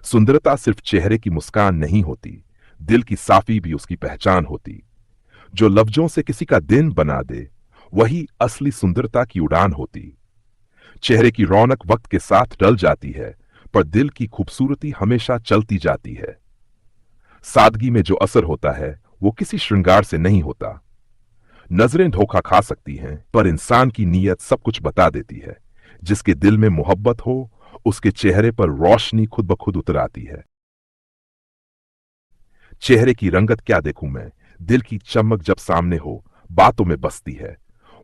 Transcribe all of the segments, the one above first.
सुंदरता सिर्फ चेहरे की मुस्कान नहीं होती, दिल की साफी भी उसकी पहचान होती। जो लफ्जों से किसी का दिन बना दे, वही असली सुंदरता की उड़ान होती। चेहरे की रौनक वक्त के साथ डल जाती है, पर दिल की खूबसूरती हमेशा चलती जाती है। सादगी में जो असर होता है, वो किसी श्रृंगार से नहीं होता। नजरें धोखा खा सकती हैं, पर इंसान की नीयत सब कुछ बता देती है। जिसके दिल में मोहब्बत हो, उसके चेहरे पर रोशनी खुद ब खुद उतर आती है। चेहरे की रंगत क्या देखूं मैं, दिल की चमक जब सामने हो, बातों में बसती है।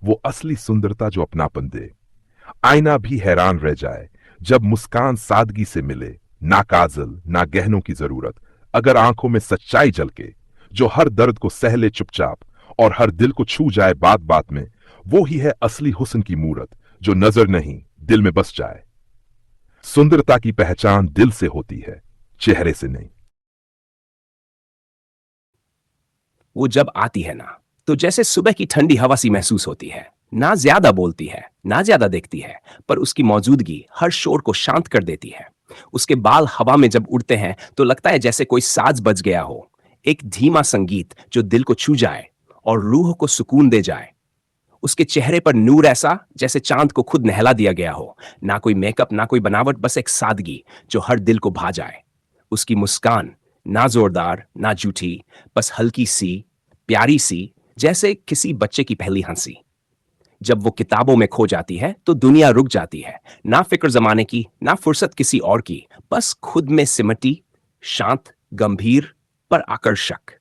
वो असली सुंदरता जो अपनापन दे। आईना भी हैरान रह जाए जब मुस्कान सादगी से मिले। ना काजल, ना गहनों की जरूरत, अगर आंखों में सच्चाई झलके। जो हर दर्द को सहले चुपचाप और हर दिल को छू जाए बात बात में। वो ही है असली हुस्न की मूरत, जो नजर नहीं दिल में बस जाए। सुंदरता की पहचान दिल से होती है, चेहरे से नहीं। वो जब आती है ना, तो जैसे सुबह की ठंडी हवा सी महसूस होती है। ना ज्यादा बोलती है, ना ज्यादा देखती है, पर उसकी मौजूदगी हर शोर को शांत कर देती है। उसके बाल हवा में जब उड़ते हैं तो लगता है जैसे कोई साज बज गया हो। एक धीमा संगीत जो दिल को छू जाए और रूह को सुकून दे जाए। उसके चेहरे पर नूर ऐसा जैसे चांद को खुद नहला दिया गया हो। ना कोई मेकअप, ना कोई बनावट, बस एक सादगी जो हर दिल को भा जाए। उसकी मुस्कान ना जोरदार, ना झूठी, बस हल्की सी, प्यारी सी, जैसे किसी बच्चे की पहली हंसी। जब वो किताबों में खो जाती है तो दुनिया रुक जाती है। ना फिक्र जमाने की, ना फुर्सत किसी और की, बस खुद में सिमटी, शांत, गंभीर, पर आकर्षक।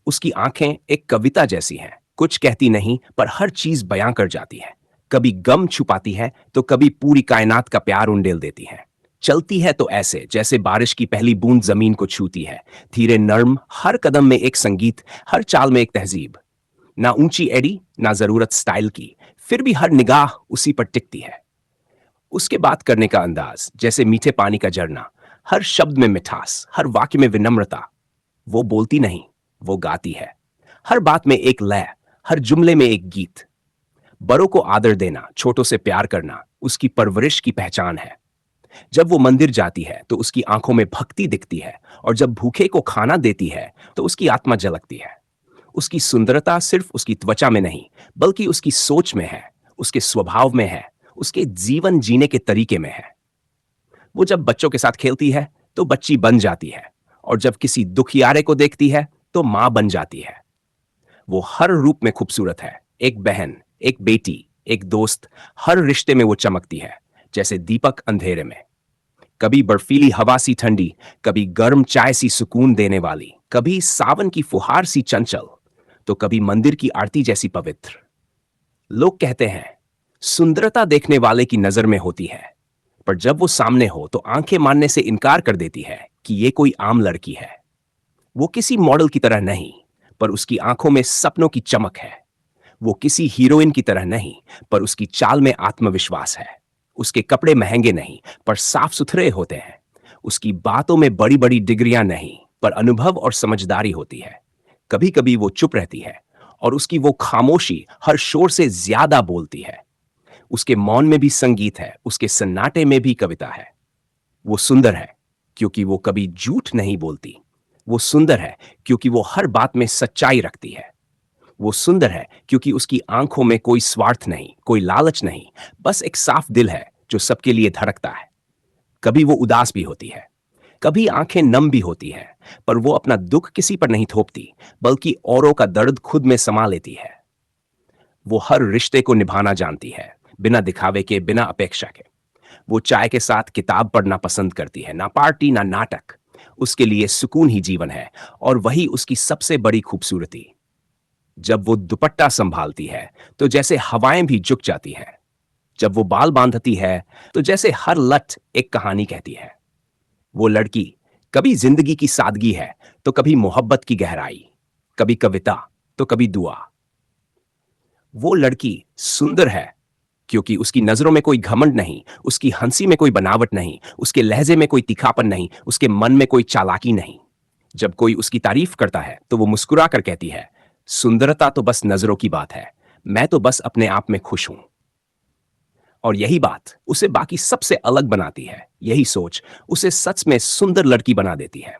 उसकी आंखें एक कविता जैसी हैं, कुछ कहती नहीं पर हर चीज बयां कर जाती है। कभी गम छुपाती है तो कभी पूरी कायनात का प्यार उंडेल देती है। चलती है तो ऐसे जैसे बारिश की पहली बूंद जमीन को छूती है। धीरे, नर्म, हर कदम में एक संगीत, हर चाल में एक तहजीब। ना ऊंची एड़ी, ना जरूरत स्टाइल की, फिर भी हर निगाह उसी पर टिकती है। उसके बात करने का अंदाज जैसे मीठे पानी का झरना, हर शब्द में मिठास, हर वाक्य में विनम्रता। वो बोलती नहीं, वो गाती है। हर बात में एक लय, हर जुमले में एक गीत। बड़ों को आदर देना, छोटों से प्यार करना उसकी परवरिश की पहचान है। जब वो मंदिर जाती है तो उसकी आंखों में भक्ति दिखती है, और जब भूखे को खाना देती है तो उसकी आत्मा झलकती है। उसकी सुंदरता सिर्फ उसकी त्वचा में नहीं, बल्कि उसकी सोच में है, उसके स्वभाव में है, उसके जीवन जीने के तरीके में है। वो जब बच्चों के साथ खेलती है तो बच्ची बन जाती है, और जब किसी दुखियारे को देखती है तो मां बन जाती है। वो हर रूप में खूबसूरत है। एक बहन, एक बेटी, एक दोस्त, हर रिश्ते में वो चमकती है, जैसे दीपक अंधेरे में। कभी बर्फीली हवा सी ठंडी, कभी गर्म चाय सी सुकून देने वाली, कभी सावन की फुहार सी चंचल, तो कभी मंदिर की आरती जैसी पवित्र। लोग कहते हैं सुंदरता देखने वाले की नजर में होती है, पर जब वो सामने हो तो आंखें मानने से इनकार कर देती है कि ये कोई आम लड़की है। वो किसी मॉडल की तरह नहीं, पर उसकी आंखों में सपनों की चमक है। वो किसी हीरोइन की तरह नहीं, पर उसकी चाल में आत्मविश्वास है। उसके कपड़े महंगे नहीं, पर साफ सुथरे होते हैं। उसकी बातों में बड़ी बड़ी डिग्रियां नहीं, पर अनुभव और समझदारी होती है। कभी कभी वो चुप रहती है, और उसकी वो खामोशी हर शोर से ज्यादा बोलती है। उसके मौन में भी संगीत है, उसके सन्नाटे में भी कविता है। वो सुंदर है क्योंकि वो कभी झूठ नहीं बोलती। वो सुंदर है क्योंकि वो हर बात में सच्चाई रखती है। वो सुंदर है क्योंकि उसकी आंखों में कोई स्वार्थ नहीं, कोई लालच नहीं, बस एक साफ दिल है जो सबके लिए धड़कता है। कभी वो उदास भी होती है, कभी आंखें नम भी होती हैं, पर वो अपना दुख किसी पर नहीं थोपती, बल्कि औरों का दर्द खुद में समा लेती है। वो हर रिश्ते को निभाना जानती है, बिना दिखावे के, बिना अपेक्षा के। वो चाय के साथ किताब पढ़ना पसंद करती है, ना पार्टी ना नाटक। उसके लिए सुकून ही जीवन है, और वही उसकी सबसे बड़ी खूबसूरती। जब वो दुपट्टा संभालती है तो जैसे हवाएं भी झुक जाती हैं। जब वो बाल बांधती है तो जैसे हर लट एक कहानी कहती है। वो लड़की कभी जिंदगी की सादगी है, तो कभी मोहब्बत की गहराई, कभी कविता, तो कभी दुआ। वो लड़की सुंदर है क्योंकि उसकी नजरों में कोई घमंड नहीं, उसकी हंसी में कोई बनावट नहीं, उसके लहजे में कोई तीखापन नहीं, उसके मन में कोई चालाकी नहीं। जब कोई उसकी तारीफ करता है तो वो मुस्कुरा कर कहती है, सुंदरता तो बस नजरों की बात है, मैं तो बस अपने आप में खुश हूं। और यही बात उसे बाकी सबसे अलग बनाती है। यही सोच उसे सच में सुंदर लड़की बना देती है।